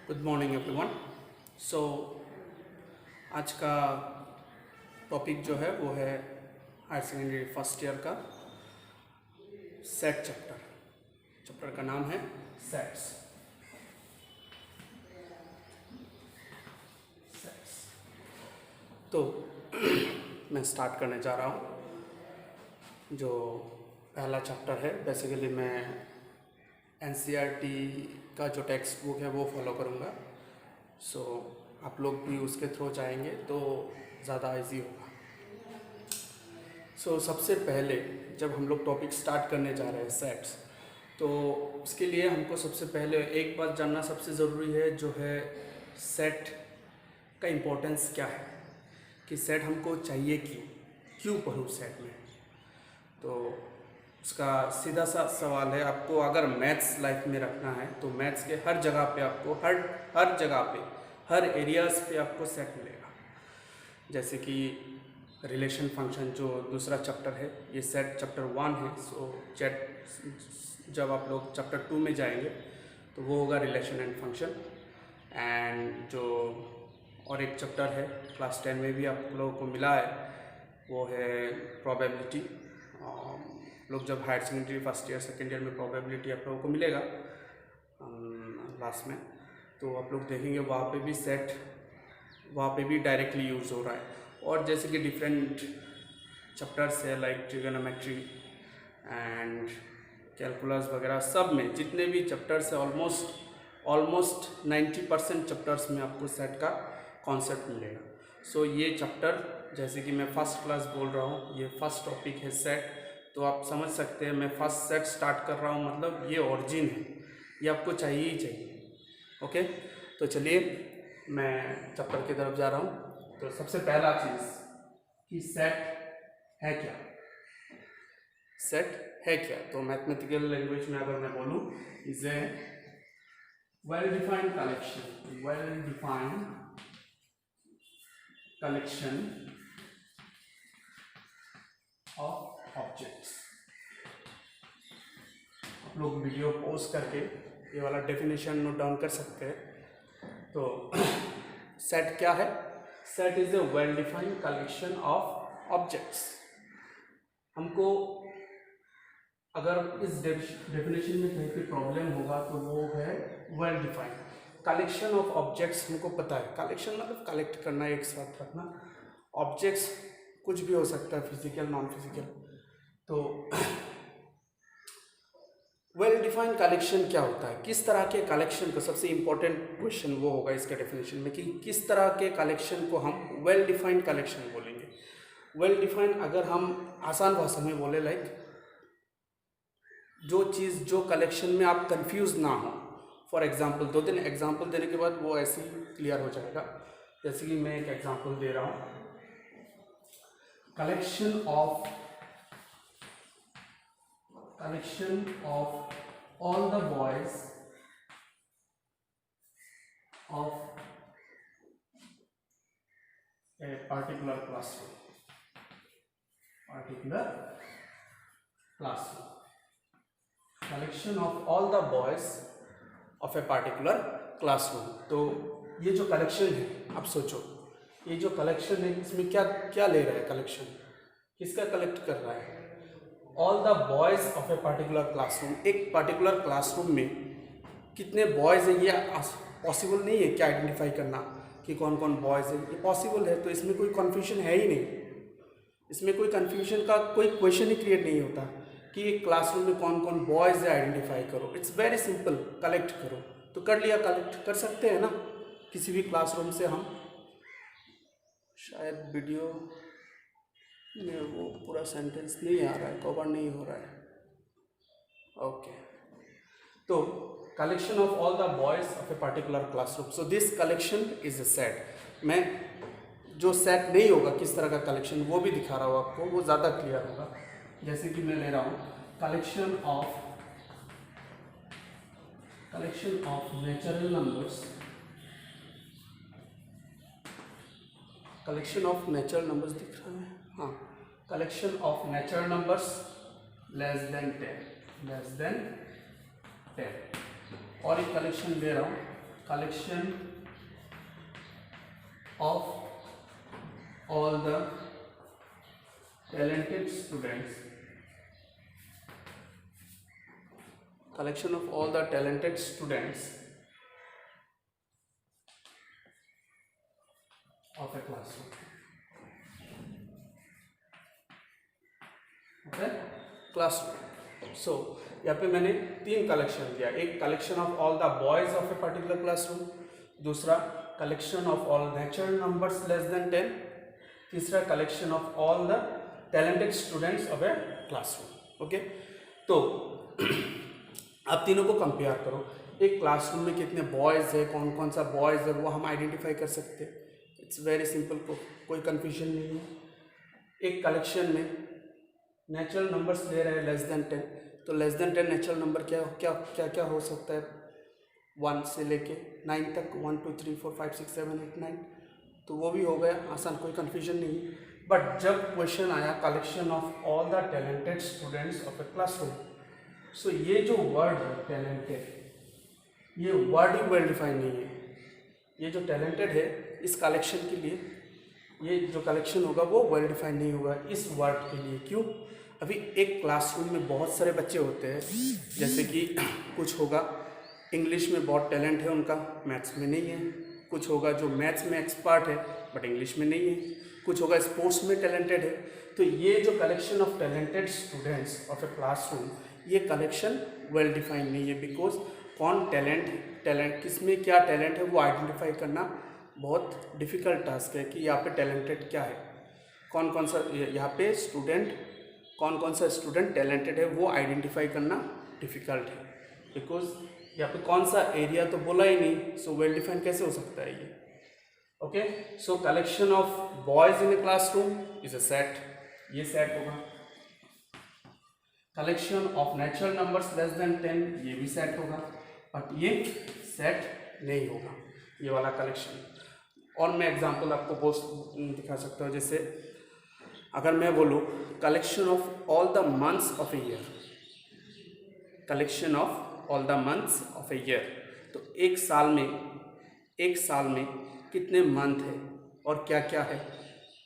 Good morning everyone. सो आज का topic जो है वो है हायर सेकेंडरी फर्स्ट ईयर का सेट चैप्टर। चैप्टर का नाम है सेट्स। तो मैं स्टार्ट करने जा रहा हूँ। जो पहला चैप्टर है, बेसिकली मैं एनसीईआरटी का जो टेक्स्ट बुक है वो फॉलो करूँगा। सो आप लोग भी उसके थ्रू जाएंगे तो ज़्यादा इजी होगा। सो सबसे पहले जब हम लोग टॉपिक स्टार्ट करने जा रहे हैं सेट्स, तो उसके लिए हमको सबसे पहले एक बात जानना सबसे ज़रूरी है, जो है सेट का इम्पोर्टेंस क्या है, कि सेट हमको चाहिए क्यों पढ़ूँ सेट में। तो उसका सीधा सा सवाल है, आपको अगर मैथ्स लाइफ में रखना है तो मैथ्स के हर जगह पे आपको हर जगह पे हर एरियाज़ पे आपको सेट मिलेगा। जैसे कि रिलेशन फंक्शन जो दूसरा चैप्टर है, ये सेट चैप्टर 1 है। सो जब आप लोग चैप्टर 2 में जाएंगे तो वो होगा रिलेशन एंड फंक्शन। एंड जो और एक चैप्टर है क्लास 10 में भी आप लोगों को मिला है, वो है प्रोबेबिलिटी। लोग जब higher secondary first year second year में प्रोबेबिलिटी आप लोगों को मिलेगा लास्ट में, तो आप लोग देखेंगे वहाँ पे भी सेट वहाँ पे भी डायरेक्टली यूज़ हो रहा है। और जैसे कि डिफरेंट चैप्टर्स है लाइक ट्रिगोनोमेट्री एंड कैलकुलस वगैरह, सब में जितने भी चैप्टर्स है ऑलमोस्ट 90% चैप्टर्स में आपको सेट का कॉन्सेप्ट मिलेगा। सो ये चैप्टर, जैसे कि मैं फर्स्ट क्लास बोल रहा हूँ, ये फर्स्ट टॉपिक है सेट, तो आप समझ सकते हैं मैं फर्स्ट सेट स्टार्ट कर रहा हूँ, मतलब ये ओरिजिन है, ये आपको चाहिए ही चाहिए। ओके, तो चलिए मैं चैप्टर की तरफ जा रहा हूँ। तो सबसे पहला चीज़ कि सेट है क्या, सेट है क्या। तो मैथमेटिकल लैंग्वेज में अगर मैं बोलूँ, is a well defined collection of objects. आप लोग वीडियो पॉज करके ये वाला डेफिनेशन नोट डाउन कर सकते हैं। तो सेट क्या है? Set is a well defined collection of objects. हमको अगर इस डेफिनेशन में कहीं पे प्रॉब्लम होगा तो वो है well defined collection of objects. हमको पता है कलेक्शन मतलब कलेक्ट करना, एक साथ रखना। ऑब्जेक्ट्स कुछ भी हो सकता है, फिजिकल नॉन फिजिकल। तो वेल डिफाइंड कलेक्शन क्या होता है, किस तरह के कलेक्शन को, सबसे इंपॉर्टेंट क्वेश्चन वो होगा इसके डेफिनेशन में कि किस तरह के कलेक्शन को हम वेल डिफाइंड कलेक्शन बोलेंगे। वेल डिफाइंड अगर हम आसान भाषा में बोले, लाइक जो चीज़ जो कलेक्शन में आप कंफ्यूज ना हो। फॉर एग्जांपल, 2-3 एग्जांपल देने के बाद वो ऐसे ही क्लियर हो जाएगा। जैसे कि मैं एक एग्जांपल दे रहा हूँ, collection of all the boys of a particular classroom. Collection of all the boys of a particular classroom. तो ये जो कलेक्शन है, आप सोचो ये जो कलेक्शन है इसमें क्या क्या ले रहा है, कलेक्शन किसका कलेक्ट कर रहा है? All the boys of a particular classroom. एक पार्टिकुलर क्लासरूम में कितने बॉयज़ हैं, ये पॉसिबल नहीं है क्या आइडेंटिफाई करना कि कौन कौन बॉयज़ हैं? ये पॉसिबल है, तो इसमें कोई कन्फ्यूजन है ही नहीं। इसमें कोई कन्फ्यूजन का कोई क्वेश्चन ही क्रिएट नहीं होता कि एक क्लासरूम में कौन कौन बॉयज़ है आइडेंटिफाई करो। इट्स वेरी सिंपल, कलेक्ट करो। तो कर लिया, कलेक्ट कर सकते हैं ना किसी भी क्लासरूम से हम। शायद वीडियो में वो पूरा सेंटेंस नहीं आ रहा है, कवर नहीं हो रहा है। ओके, तो collection of all the boys of a particular classroom. So this collection is a set. मैं जो सेट नहीं होगा किस तरह का कलेक्शन वो भी दिखा रहा हूँ आपको, वो ज़्यादा क्लियर होगा। जैसे कि मैं ले रहा हूँ collection of natural numbers, collection of natural numbers दिख रहा है, हाँ, collection of natural numbers less than 10। और एक कलेक्शन दे रहा हूँ collection of all the talented students, collection of all the talented students of a classroom. Okay, classroom. So यहाँ पे मैंने तीन कलेक्शन दिया, एक collection of all the boys of a particular classroom, दूसरा collection of all natural numbers less than 10, तीसरा collection of all the talented students of a classroom. Okay, तो आप तीनों को कंपेयर करो. एक क्लासरूम में कितने बॉयज़ है, कौन कौन सा बॉयज़ है वो हम आइडेंटिफाई कर सकते हैं. इट्स वेरी सिंपल, कोई कन्फ्यूजन नहीं है. एक कलेक्शन में नेचुरल नंबर्स ले रहे हैं लेस देन 10, तो लेस देन 10 नेचुरल नंबर क्या क्या क्या क्या हो सकता है, 1 से लेके 9 तक, 1 2 3 4 5 6 7 8 9, तो वो भी हो गया आसान, कोई कन्फ्यूजन नहीं. बट जब क्वेश्चन आया collection of all the talented students of a classroom, so ये जो वर्ड है टैलेंटेड, ये वर्ड ही वेल डिफाइन नहीं है. ये जो टैलेंटेड है इस कलेक्शन के लिए, ये जो कलेक्शन होगा वो वेल डिफाइन नहीं होगा इस वर्ड के लिए. क्यों? अभी एक क्लासरूम में बहुत सारे बच्चे होते हैं, जैसे कि कुछ होगा इंग्लिश में बहुत टैलेंट है उनका, मैथ्स में नहीं है. कुछ होगा जो मैथ्स में एक्सपर्ट है बट इंग्लिश में नहीं है. कुछ होगा स्पोर्ट्स में टैलेंटेड है. तो ये जो collection of talented students of a classroom, ये कलेक्शन वेल डिफाइंड नहीं है. बिकॉज कौन टैलेंट किस में क्या टैलेंट है वो आइडेंटिफाई करना बहुत डिफ़िकल्ट टास्क है कि यहाँ पे टैलेंटेड क्या है, कौन कौन सा यहाँ पे स्टूडेंट, कौन कौन सा स्टूडेंट टैलेंटेड है वो आइडेंटिफाई करना डिफ़िकल्ट है. बिकॉज यहाँ पे कौन सा एरिया तो बोला ही नहीं, सो वेल डिफाइंड कैसे हो सकता है ये. Okay, so collection of boys in a classroom is a set, ये सेट होगा. Collection of natural numbers less than 10, ये भी सेट होगा. बट ये सेट नहीं होगा ये वाला कलेक्शन. और मैं एग्जांपल आपको बहुत दिखा सकता हूँ. जैसे अगर मैं बोलूँ collection of all the months of a year, collection of all the months of a year, तो एक साल में कितने मंथ है और क्या क्या है,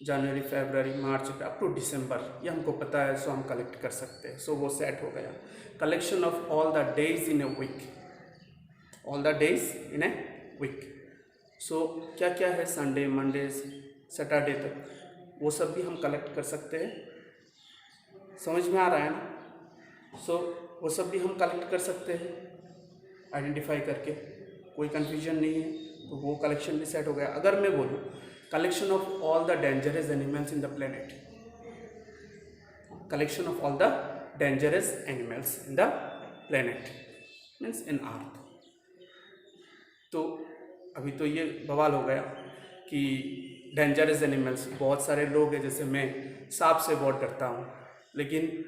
जनवरी फरवरी मार्च अप टू दिसंबर, ये हमको पता है, सो हम कलेक्ट कर सकते हैं. सो वो सेट हो गया. Collection of all the days in a week, all the days in a week, so क्या क्या है, संडे मंडे सैटरडे तक, वो सब भी हम कलेक्ट कर सकते हैं. समझ में आ रहा है ना? सो वो सब भी हम कलेक्ट कर सकते हैं आइडेंटिफाई करके, कोई कन्फ्यूजन नहीं है. तो वो कलेक्शन भी सेट हो गया. अगर मैं बोलूँ collection of all the dangerous animals in the planet, collection of all the dangerous animals in the planet means in earth, तो अभी तो ये बवाल हो गया कि डेंजरस एनिमल्स, बहुत सारे लोग हैं, जैसे मैं सांप से बहुत डरता हूँ, लेकिन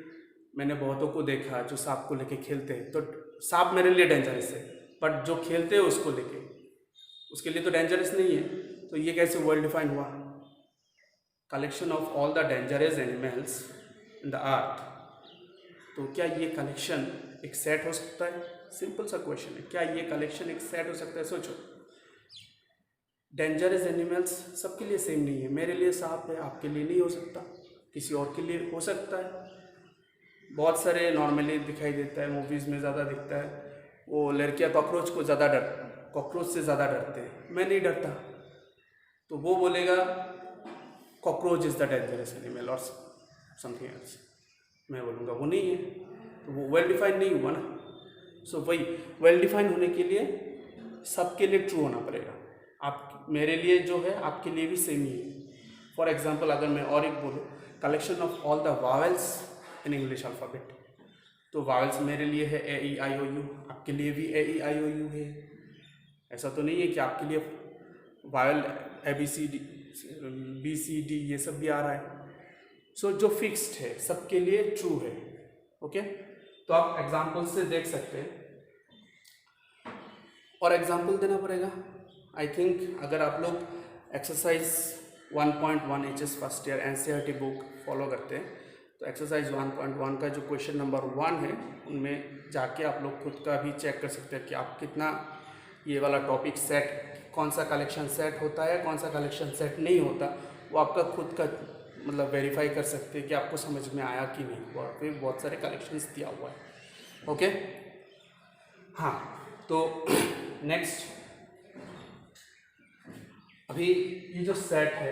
मैंने बहुतों को देखा जो सांप को लेके खेलते हैं, तो सांप मेरे लिए डेंजरस है, बट जो खेलते हैं उसको लेके, उसके लिए तो डेंजरस नहीं है. तो ये कैसे वेल डिफाइन हुआ? Collection of all the dangerous animals in the earth, तो क्या ये कलेक्शन एक सेट हो सकता है? सिंपल सा क्वेश्चन है, क्या ये कलेक्शन एक सेट हो सकता है? सोचो, डेंजरस एनिमल्स सबके लिए सेम नहीं है. मेरे लिए सांप है, आपके लिए नहीं हो सकता, किसी और के लिए हो सकता है. बहुत सारे नॉर्मली दिखाई देता है, मूवीज़ में ज़्यादा दिखता है, वो लड़कियां कॉकरोच से ज़्यादा डरते हैं. मैं नहीं डरता, तो वो बोलेगा cockroach is the dangerous animal और समथिंग एल्स, मैं बोलूँगा वो नहीं है, तो वो वेल डिफाइन नहीं हुआ ना. सो वही वेल डिफाइन होने के लिए सबके लिए ट्रू होना पड़ेगा. आप मेरे लिए जो है आपके लिए भी सेम ही है. फॉर एग्जांपल अगर मैं और एक बोलूँ collection of all the vowels in English alphabet, तो वावेल्स मेरे लिए है ए ई आई ओ यू, आपके लिए भी ए ई आई ओ यू है. ऐसा तो नहीं है कि आपके लिए vowel A B C D ये सब भी आ रहा है. सो जो फिक्स्ड है सबके लिए ट्रू है. ओके, तो आप एग्जाम्पल से देख सकते हैं, और एग्जाम्पल देना पड़ेगा. आई थिंक अगर आप लोग exercise 1.1 HS first year NCERT book follow करते हैं, तो एक्सरसाइज 1.1 का जो क्वेश्चन नंबर 1 है, उनमें जाके आप लोग खुद का भी चेक कर सकते हैं कि आप कितना ये वाला टॉपिक सेट, कौन सा कलेक्शन सेट होता है, कौन सा कलेक्शन सेट नहीं होता, वो आपका खुद का मतलब वेरीफाई कर सकते हैं कि आपको समझ में आया कि नहीं। और फिर बहुत सारे कलेक्शंस दिया हुआ है। ओके, हाँ, तो नेक्स्ट, अभी ये जो सेट है,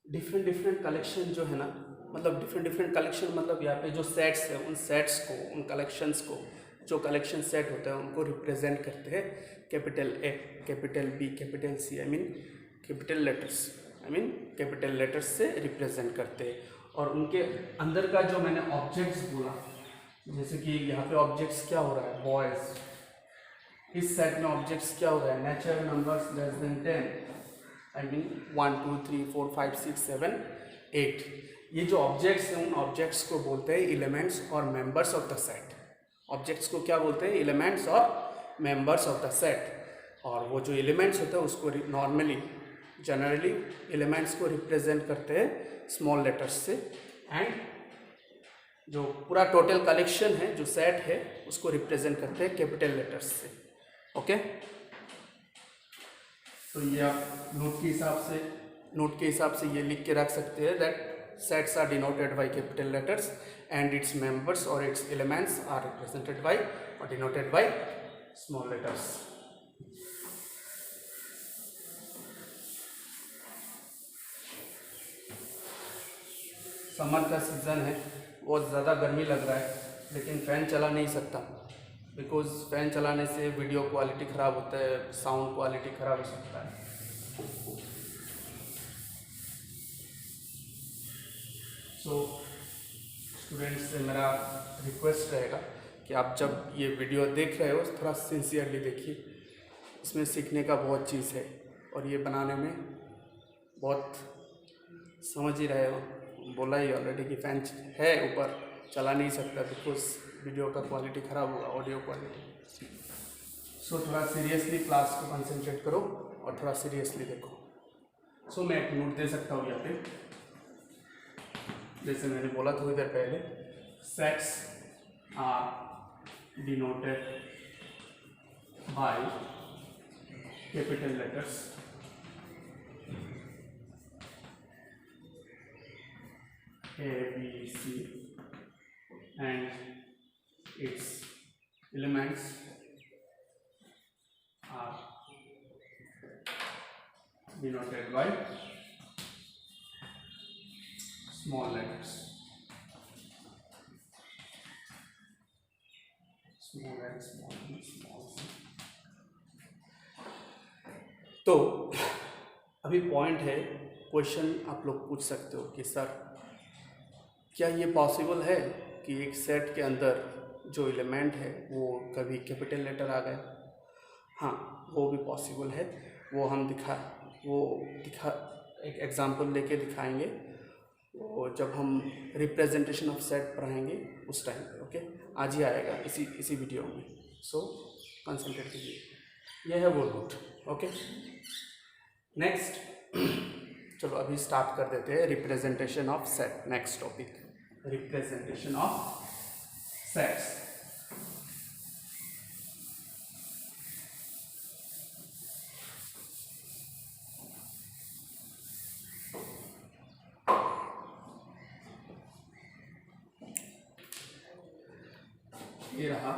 डिफरेंट कलेक्शन जो है ना, मतलब डिफरेंट कलेक्शन, मतलब यहाँ पे जो सेट्स है, उन सेट्स को, उन कलेक्शंस को, जो कलेक्शन सेट होते हैं उनको रिप्रेजेंट करते हैं capital A, capital B, capital C, I mean capital letters, I mean capital letters से रिप्रेजेंट करते हैं। और उनके अंदर का जो मैंने ऑब्जेक्ट्स बोला, जैसे कि यहाँ पे ऑब्जेक्ट्स क्या हो रहा है, बॉयज, इस सेट में ऑब्जेक्ट्स क्या हो रहा है, nature, numbers less than 10, I mean 1 2 3 4 5 6 7 8। ये जो ऑब्जेक्ट्स हैं, उन ऑब्जेक्ट्स को बोलते हैं एलिमेंट्स और members of the set. Objects को क्या बोलते हैं, एलिमेंट्स और मेंबर्स ऑफ द सेट। और वो जो एलिमेंट्स होते हैं उसको नॉर्मली, जनरली एलिमेंट्स को रिप्रेजेंट करते हैं स्मॉल लेटर्स से, एंड जो पूरा टोटल कलेक्शन है, जो सेट है, उसको रिप्रेजेंट करते हैं कैपिटल लेटर्स से। ओके, तो ये आप नोट के हिसाब से ये लिख के रख सकते हैं that sets are denoted by capital letters and its members और its elements are represented by और denoted by small letters. Summer का सीज़न है, बहुत ज़्यादा गर्मी लग रहा है, लेकिन फ़ैन चला नहीं सकता, बिकॉज फ़ैन चलाने से वीडियो क्वालिटी ख़राब होता है, साउंड क्वालिटी ख़राब हो सकता है। सो स्टूडेंट्स से मेरा रिक्वेस्ट रहेगा कि आप जब ये वीडियो देख रहे हो थोड़ा सिंसियरली देखिए, इसमें सीखने का बहुत चीज़ है, और ये बनाने में बहुत, समझ ही रहे हो, बोला ही ऑलरेडी कि फ़ैन है ऊपर, चला नहीं सकता बिकॉज वीडियो का क्वालिटी ख़राब होगा, ऑडियो क्वालिटी। सो थोड़ा सीरियसली क्लास को कंसंट्रेट करो और थोड़ा सीरियसली देखो। सो मैं एक नोट दे सकता हूँ यहाँ पे, जैसे मैंने बोला थोड़ी देर पहले, sets are denoted by capital letters A, B, C and its elements are denoted by small letters. Small and small and small. तो अभी पॉइंट है, क्वेश्चन आप लोग पूछ सकते हो कि सर क्या ये पॉसिबल है कि एक सेट के अंदर जो एलिमेंट है वो कभी कैपिटल लेटर आ गया? हाँ, वो भी पॉसिबल है, वो हम दिखा एक एग्जांपल लेके दिखाएंगे, वो जब हम रिप्रेजेंटेशन ऑफ सेट पढ़ाएंगे उस टाइम पे। ओके, आज ही आएगा इसी वीडियो में, सो कंसंट्रेट कीजिए, यह है वो नोट। ओके, नेक्स्ट चलो अभी स्टार्ट कर देते हैं representation of set. Next topic, representation of sets. ये रहा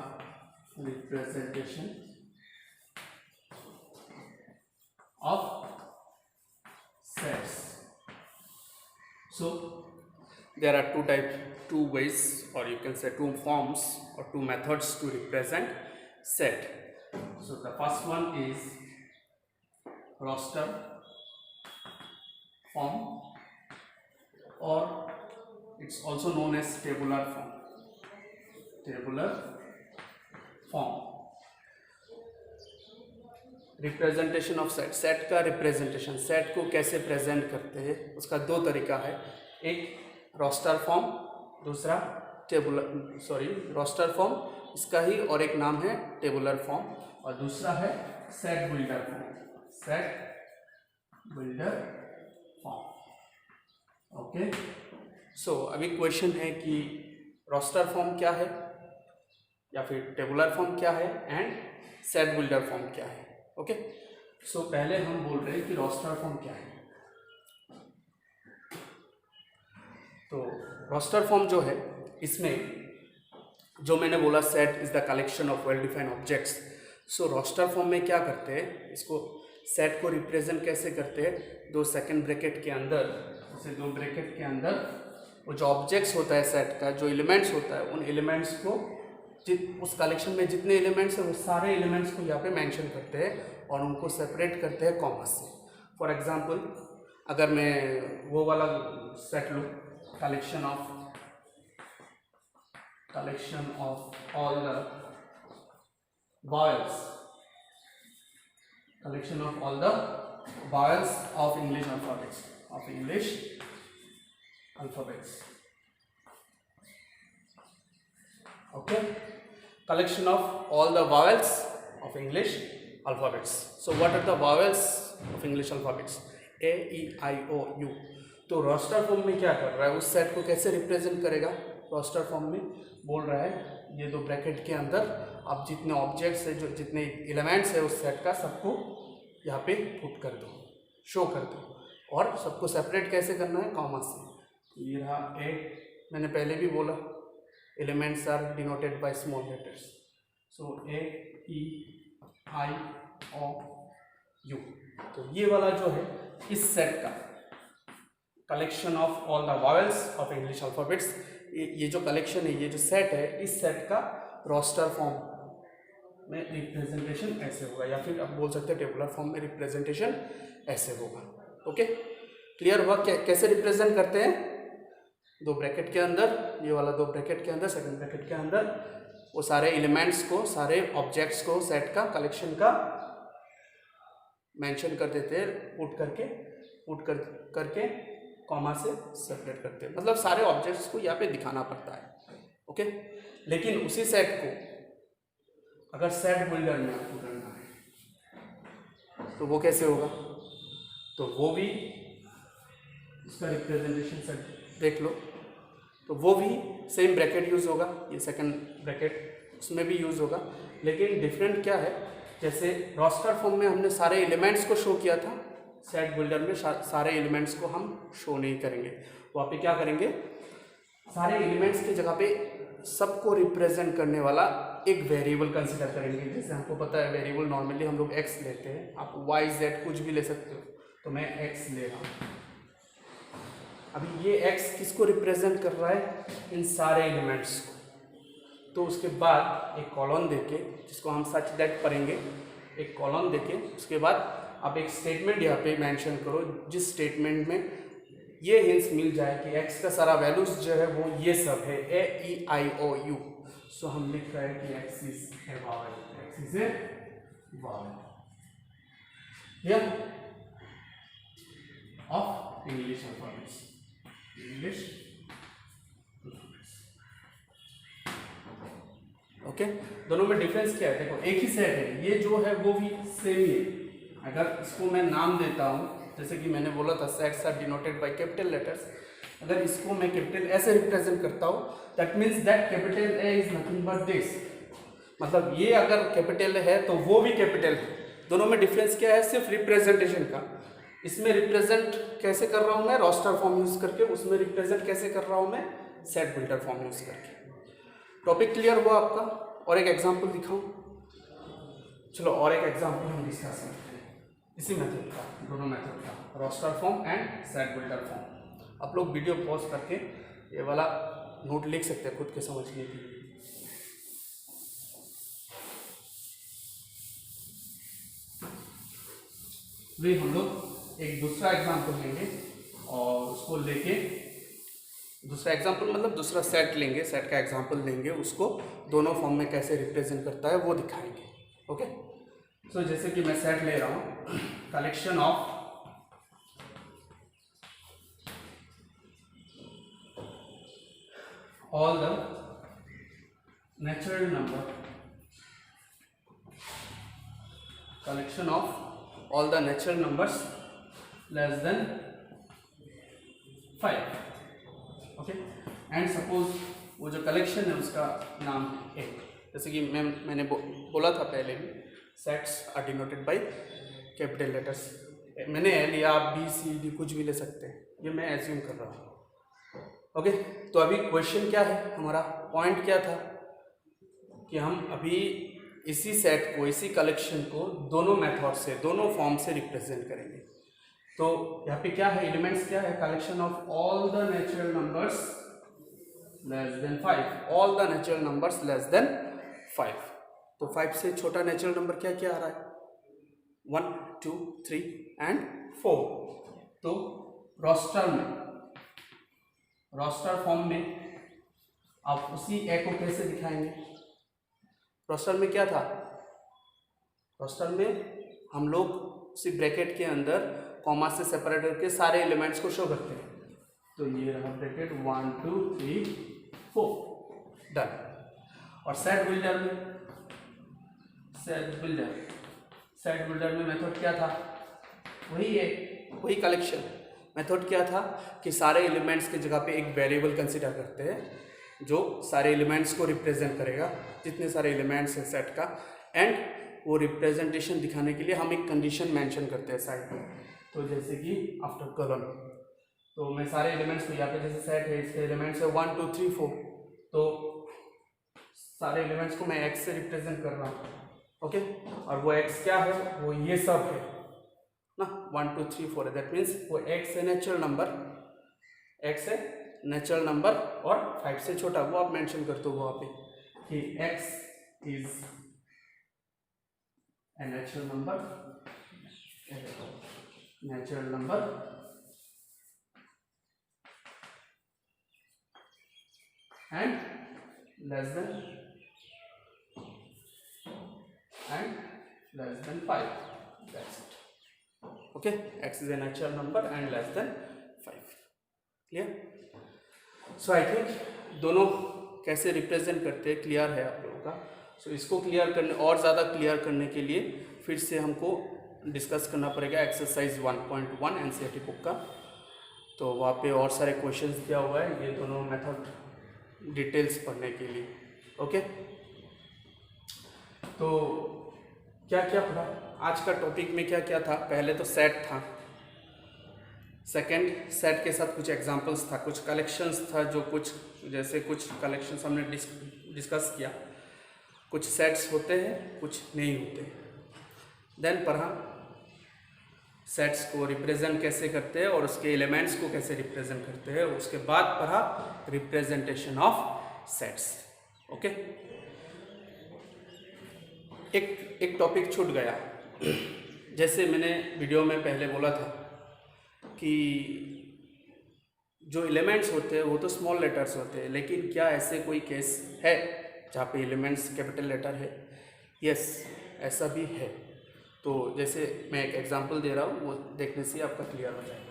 representation of sets. So there are two ways, or you can say two forms or two methods to represent set. So the first one is roster form, or it's also known as tabular form. Tabular form. Representation of set, set का representation, set को कैसे present करते हैं उसका दो तरीका है, एक रोस्टर फॉर्म, दूसरा रोस्टर फॉर्म इसका ही और एक नाम है टेबुलर फॉर्म, और दूसरा है set builder form, set builder form. Okay, so अभी क्वेश्चन है कि रोस्टर फॉर्म क्या है या फिर टेबुलर फॉर्म क्या है एंड सेट बिल्डर फॉर्म क्या है। ओके, सो पहले हम बोल रहे हैं कि रोस्टर फॉर्म क्या है। तो रोस्टर फॉर्म जो है, इसमें जो मैंने बोला set is the collection of well defined objects. So roster form में क्या करते हैं, इसको सेट को रिप्रेजेंट कैसे करते हैं, दो सेकंड ब्रैकेट के अंदर, जैसे दो ब्रैकेट के अंदर वो जो ऑब्जेक्ट्स होता है सेट का, जो एलिमेंट्स होता है, उन एलिमेंट्स को उस कलेक्शन में जितने एलिमेंट्स हैं वो सारे एलिमेंट्स को यहाँ पे मेंशन करते हैं और उनको सेपरेट करते हैं कॉमा से। फॉर एग्जांपल, अगर मैं वो वाला सेट लूँ, collection of all the vowels, collection of all the vowels of English alphabets, okay, collection of all the vowels of English alphabets. So what are the vowels of English alphabets? A, E, I, O, U. तो roster form में क्या कर रहा है, उस set को कैसे represent करेगा, रोस्टर फॉर्म में बोल रहा है ये दो ब्रैकेट के अंदर आप जितने ऑब्जेक्ट्स है, जो जितने एलिमेंट्स है उस सेट का, सबको यहाँ पे पुट कर दो, शो कर दो, और सबको सेपरेट कैसे करना है, कॉमा से। ये रहा ए, मैंने पहले भी बोला elements are denoted by small letters, so A, E, I, O, U. तो ये वाला जो है इस सेट का collection of all the vowels of English alphabets, ये जो कलेक्शन है, ये जो सेट है, इस सेट का रोस्टर फॉर्म में रिप्रेजेंटेशन ऐसे होगा, या फिर आप बोल सकते हैं टेबुलर फॉर्म में रिप्रेजेंटेशन ऐसे होगा। ओके, क्लियर हुआ कैसे रिप्रेजेंट करते हैं, दो ब्रैकेट के अंदर, ये वाला दो ब्रैकेट के अंदर, सेकंड ब्रैकेट के अंदर वो सारे एलिमेंट्स को, सारे ऑब्जेक्ट्स को सेट का कलेक्शन का मेंशन कर देते हैं, पुट करके कॉमा से सेपरेट करते हैं, मतलब सारे ऑब्जेक्ट्स को यहाँ पे दिखाना पड़ता है। ओके, लेकिन उसी सेट को अगर सेट बिल्डर में आपको करना है तो वो कैसे होगा, तो वो भी उसका रिप्रेजेंटेशन सेट देख लो, तो वो भी सेम ब्रैकेट यूज़ होगा, ये सेकंड ब्रैकेट उसमें भी यूज़ होगा, लेकिन डिफरेंट क्या है, जैसे रोस्टर फॉर्म में हमने सारे एलिमेंट्स को शो किया था, सेट बिल्डर में सारे एलिमेंट्स को हम शो नहीं करेंगे, वहाँ पे क्या करेंगे, सारे एलिमेंट्स की जगह पे सबको रिप्रेजेंट करने वाला एक वेरिएबल कंसिडर करेंगे। जैसे हमको पता है वेरिएबल नॉर्मली हम लोग एक्स लेते हैं, आप वाई जेड कुछ भी ले सकते हो, तो मैं एक्स ले रहा हूँ। अभी ये एक्स किसको रिप्रेजेंट कर रहा है, इन सारे एलिमेंट्स को। तो उसके बाद एक कॉलम देके, जिसको हम सच दैट पढ़ेंगे, एक कॉलम देके उसके बाद आप एक स्टेटमेंट यहाँ पे मेंशन करो, जिस स्टेटमेंट में ये हिंट्स मिल जाए कि एक्स का सारा वैल्यूज जो है वो ये सब है, ए, ई, आई, ओ, यू। सो हम लिख रहे हैं कि x is a vowel, x is a vowel of English alphabets, English. Okay, दोनों में डिफरेंस क्या है, देखो एक ही सेट है, ये जो है वो भी सेम ही है। अगर इसको मैं नाम देता हूँ, जैसे कि मैंने बोला था sets are denoted by capital letters, अगर इसको मैं कैपिटल ए से रिप्रेजेंट करता हूँ, that means that capital A is nothing but this, मतलब ये अगर कैपिटल है तो वो भी कैपिटल है। दोनों में डिफरेंस क्या है, सिर्फ रिप्रेजेंटेशन का। इसमें रिप्रेजेंट कैसे कर रहा हूँ मैं, रोस्टर फॉर्म यूज करके, उसमें रिप्रेजेंट कैसे कर रहा हूँ मैं, सेट बिल्डर फॉर्म यूज करके। टॉपिक क्लियर हुआ आपका, और एक एग्जाम्पल दिखाऊँ, चलो और एक एग्जाम्पल हम डिस्कस करते हैं इसी मेथड का, दोनों मेथड का, roster form and set builder form. आप लोग वीडियो पॉज करके ये वाला नोट लिख सकते हैं खुद के समझने के लिए। भी हम लोग एक दूसरा एग्जाम्पल लेंगे और उसको लेके, दूसरा एग्जाम्पल मतलब दूसरा सेट लेंगे, सेट का एग्जाम्पल लेंगे, उसको दोनों फॉर्म में कैसे रिप्रेजेंट करता है वो दिखाएंगे। ओके, सो जैसे कि मैं सेट ले रहा हूँ, collection of all the natural number, collection of all the natural numbers less than 5, okay, and suppose वो जो कलेक्शन है उसका नाम है, जैसे कि मैंने बोला था पहले भी sets are denoted by capital letters. मैंने ए लिया, आप बी सी डी कुछ भी ले सकते हैं, ये मैं एज्यूम कर रहा हूँ। ओके, तो अभी क्वेश्चन क्या है, हमारा पॉइंट क्या था कि हम अभी इसी सेट को, इसी कलेक्शन को दोनों मेथड से, दोनों फॉर्म से रिप्रेजेंट करेंगे। तो यहाँ पे क्या है, एलिमेंट्स क्या है, collection of all the natural numbers less then 5, all the natural numbers less then 5। तो 5 से छोटा नेचुरल नंबर क्या क्या आ रहा है, 1 2 3 एंड 4। तो रोस्टर फॉर्म में आप उसी ए को कैसे दिखाएंगे, रोस्टर में क्या था, रोस्टर में हम लोग उसी ब्रैकेट के अंदर कॉमा से सेपरेट करके सारे एलिमेंट्स को शो करते हैं। तो ये रहा ब्रैकेट 1 2 3 4 डन। और सेट बिल्डर में मेथड क्या था, वही है, वही कलेक्शन। मेथड क्या था कि सारे एलिमेंट्स की जगह पे एक वेरिएबल कंसीडर करते हैं जो सारे एलिमेंट्स को रिप्रेजेंट करेगा, जितने सारे एलिमेंट्स हैं सेट का, एंड वो रिप्रेजेंटेशन दिखाने के लिए हम एक कंडीशन मेंशन करते हैं साइड में। तो जैसे कि आफ्टर कॉलन, तो मैं सारे एलिमेंट्स को, यहाँ पे जैसे सेट है, इसके एलिमेंट्स है 1 2 3 4, तो सारे एलिमेंट्स को मैं एक्स से रिप्रेजेंट कर रहा हूँ। ओके, और वो एक्स क्या है, वो ये सब है ना, 1 2 3 4 है, दैट मीन्स वो एक्स है नेचुरल नंबर, एक्स है नेचुरल नंबर, और 5 से छोटा वो आप मेंशन करते हो वहाँ पे कि x is a natural number and less than 5, that's it. Okay, x is a natural number and less than 5, clear. So I think दोनों कैसे रिप्रेजेंट करते हैं क्लियर है आप लोगों का। सो इसको क्लियर करने, और ज़्यादा क्लियर करने के लिए फिर से हमको डिस्कस करना पड़ेगा एक्सरसाइज 1.1 एनसीईआरटी बुक का। तो वहाँ पे और सारे क्वेश्चंस दिया हुआ है, ये दोनों मेथड डिटेल्स पढ़ने के लिए। ओके, तो क्या क्या पढ़ा आज का टॉपिक में, क्या क्या था, पहले तो सेट था, सेकंड सेट के साथ कुछ एग्जांपल्स था, कुछ कलेक्शंस था, जो कुछ जैसे कुछ कलेक्शंस हमने डिस्कस किया, कुछ सेट्स होते हैं कुछ नहीं होते। देन पढ़ा सेट्स को रिप्रेजेंट कैसे करते हैं और उसके एलिमेंट्स को कैसे रिप्रेजेंट करते हैं। उसके बाद पढ़ा रिप्रेजेंटेशन ऑफ सेट्स। ओके, एक टॉपिक छूट गया, जैसे मैंने वीडियो में पहले बोला था कि जो एलिमेंट्स होते हैं वो तो स्मॉल लेटर्स होते हैं, लेकिन क्या ऐसे कोई केस है जहाँ पे एलिमेंट्स कैपिटल लेटर है? यस, ऐसा भी है। तो जैसे मैं एक एग्जांपल दे रहा हूँ, वो देखने से आपका क्लियर हो जाएगा।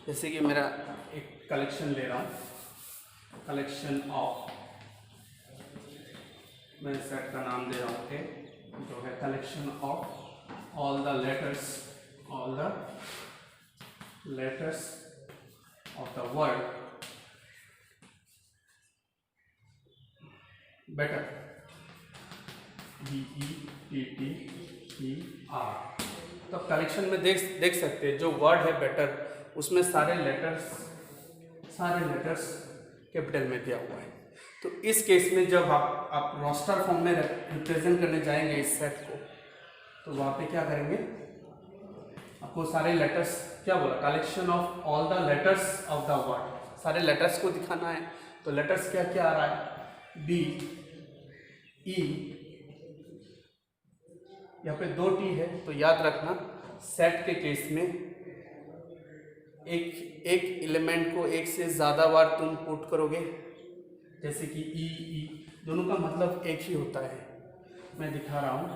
जैसे कि मेरा एक कलेक्शन ले रहा हूँ, कलेक्शन ऑफ, मैं सेट का नाम दे रहा हूँ, ओके, जो है collection of all the letters of the word better, BETTER। तो कलेक्शन में देख सकते हैं जो वर्ड है बेटर, उसमें सारे लेटर्स कैपिटल में दिया हुआ है। तो इस केस में जब आप रोस्टर फॉर्म में रिप्रेजेंट करने जाएंगे इस सेट को, तो वहाँ पे क्या करेंगे, आपको सारे लेटर्स, क्या बोला, collection of all the letters of the word, सारे लेटर्स को दिखाना है। तो लेटर्स क्या क्या आ रहा है, B E, यहाँ पे 2 T है। तो याद रखना सेट के केस में एक एलिमेंट को एक से ज़्यादा बार तुम पुट करोगे, जैसे कि E दोनों का मतलब एक ही होता है। मैं दिखा रहा हूँ,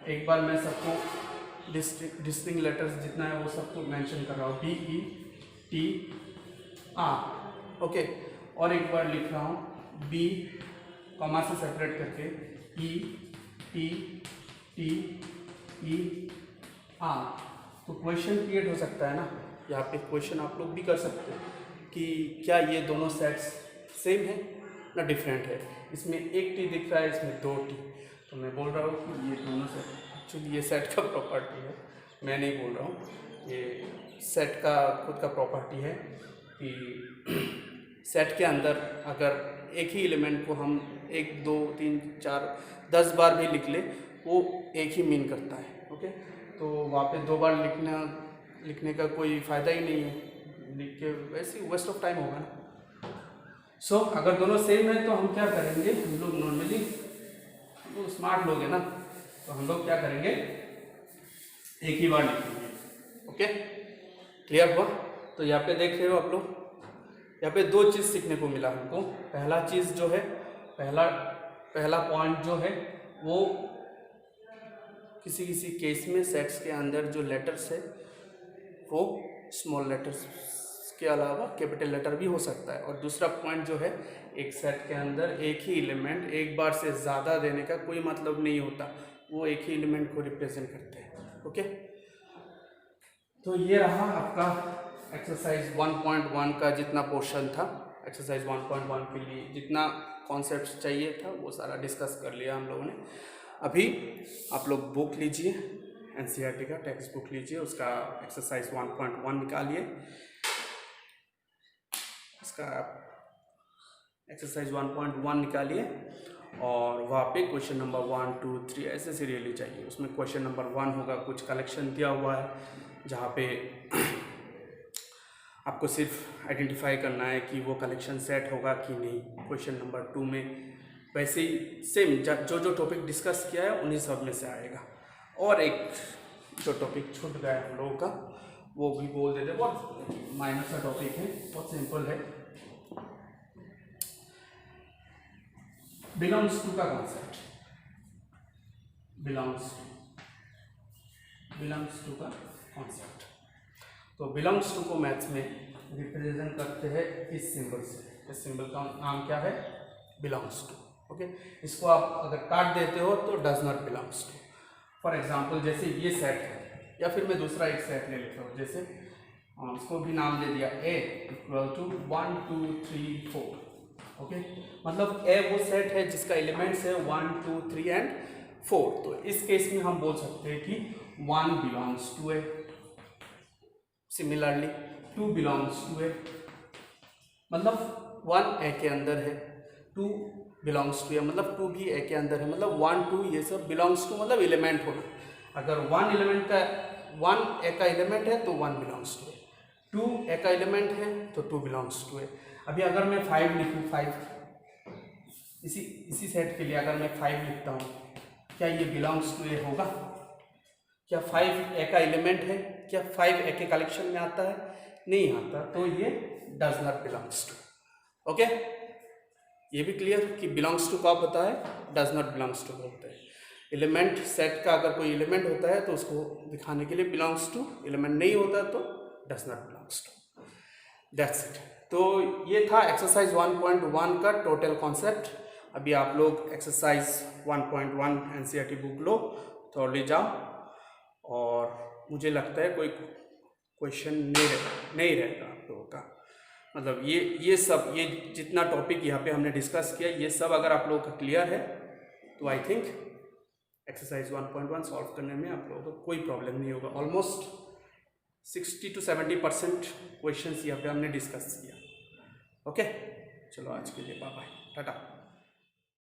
एक बार मैं सबको डिस्टिंक्ट लेटर्स जितना है वो सबको मेंशन कर रहा हूँ, BETTER, ओके। और एक बार लिख रहा हूँ B, कॉमा से सेपरेट करके ETTER, तो क्वेश्चन क्रिएट हो सकता है ना, यहाँ पे क्वेश्चन आप लोग भी कर सकते हो कि क्या ये दोनों सेट्स सेम है ना डिफरेंट है, इसमें एक टी दिख रहा है, इसमें दो टी। तो मैं बोल रहा हूँ कि ये दोनों सेट, एक्चुअली ये सेट का प्रॉपर्टी है, मैं नहीं बोल रहा हूँ, ये सेट का खुद का प्रॉपर्टी है कि सेट के अंदर अगर एक ही एलिमेंट को हम 1 2 3 4 10 बार भी लिख ले, वो एक ही मीन करता है। ओके, तो वहाँ पे 2 बार लिखने का कोई फ़ायदा ही नहीं है, लिख के वैसे ही वेस्ट ऑफ टाइम होगा ना। सो अगर दोनों सेम है तो हम क्या करेंगे, हम लोग नॉर्मली, हम लोग स्मार्ट लोग हैं ना, तो हम लोग क्या करेंगे, एक ही बार लिखेंगे। ओके, क्लियर हुआ? तो यहाँ पे देख रहे हो आप लोग, यहाँ पे 2 चीज़ सीखने को मिला हमको। पहला चीज़ जो है, पहला पॉइंट जो है वो किसी किसी केस में सेट्स के अंदर जो लेटर्स है वो स्मॉल लेटर्स के अलावा कैपिटल लेटर भी हो सकता है। और दूसरा पॉइंट जो है, एक सेट के अंदर एक ही एलिमेंट एक बार से ज़्यादा देने का कोई मतलब नहीं होता, वो एक ही एलिमेंट को रिप्रेजेंट करते हैं। ओके, तो ये रहा आपका एक्सरसाइज 1.1 का जितना पोर्शन था। एक्सरसाइज 1.1 के लिए जितना कॉन्सेप्ट चाहिए था वो सारा डिस्कस कर लिया हम लोगों ने। अभी आप लोग बुक लीजिए, एनसीईआरटी का टेक्स्ट बुक लीजिए, उसका एक्सरसाइज 1.1 निकालिए, उसका एक्सरसाइज 1.1 निकालिए और वहाँ पे क्वेश्चन नंबर 1 2 3 ऐसे सीरियली चाहिए। उसमें क्वेश्चन नंबर 1 होगा, कुछ कलेक्शन दिया हुआ है जहाँ पे आपको सिर्फ आइडेंटिफाई करना है कि वो कलेक्शन सेट होगा कि नहीं। क्वेश्चन नंबर 2 में वैसे ही सेम जो टॉपिक डिस्कस किया है उन्हीं सब में से आएगा। और एक जो टॉपिक छूट गया है हम लोगों का वो भी बोल देते, बहुत माइनर सा टॉपिक है, बहुत सिंपल है, बिलोंग्स टू का कॉन्सेप्ट। बिलोंग्स टू का कॉन्सेप्ट। तो बिलोंग्स टू को मैथ्स में रिप्रेजेंट करते हैं इस सिंबल से। इस सिंबल का नाम क्या है? Belongs to. ओके, इसको आप अगर काट देते हो तो does not belongs to. For example जैसे ये सेट है, या फिर मैं दूसरा एक सेट ले लेता हूँ, जैसे इसको भी नाम दे दिया A इक्वल टू 1 2 3 4। ओके, मतलब A वो सेट है जिसका एलिमेंट्स है 1 2 3 एंड 4। तो इस केस में हम बोल सकते हैं कि 1 belongs to A, similarly 2 belongs to A, मतलब 1 A के अंदर है, 2 बिलोंग्स टू A मतलब 2 भी A के अंदर है, मतलब 1 2 ये सब बिलोंग्स टू मतलब एलिमेंट होना। अगर 1 A का एलिमेंट है तो 1 बिलोंग्स टू A, 2 A का एलिमेंट है तो 2 बिलोंग्स टू A। अभी अगर मैं 5 लिखूँ, 5 इसी सेट के लिए अगर मैं 5 लिखता हूँ, क्या ये बिलोंग्स टू A होगा? क्या 5 A का एलिमेंट है? क्या 5 A के कलेक्शन में आता है? नहीं आता, तो ये does not belongs to. Okay, ये भी क्लियर कि बिलोंग्स टू कब होता है, डज नॉट बिलोंग्स टू होता है। एलिमेंट सेट का अगर कोई एलिमेंट होता है तो उसको दिखाने के लिए बिलोंग्स टू, एलिमेंट नहीं होता तो does not belongs to. That's it. तो ये था एक्सरसाइज 1.1 का टोटल कॉन्सेप्ट। अभी आप लोग एक्सरसाइज 1.1 एनसीईआरटी बुक लो, थोड़ी जाओ, और मुझे लगता है कोई क्वेश्चन नहीं रहेगा आप लोगों का। मतलब ये जितना टॉपिक यहाँ पे हमने डिस्कस किया, ये सब अगर आप लोगों का क्लियर है तो आई थिंक एक्सरसाइज 1.1 सॉल्व करने में आप लोगों को कोई प्रॉब्लम नहीं होगा। ऑलमोस्ट 60 to 70% क्वेश्चंस यहाँ पे हमने डिस्कस किया। ओके, चलो आज के लिए बाय बाय, टाटा।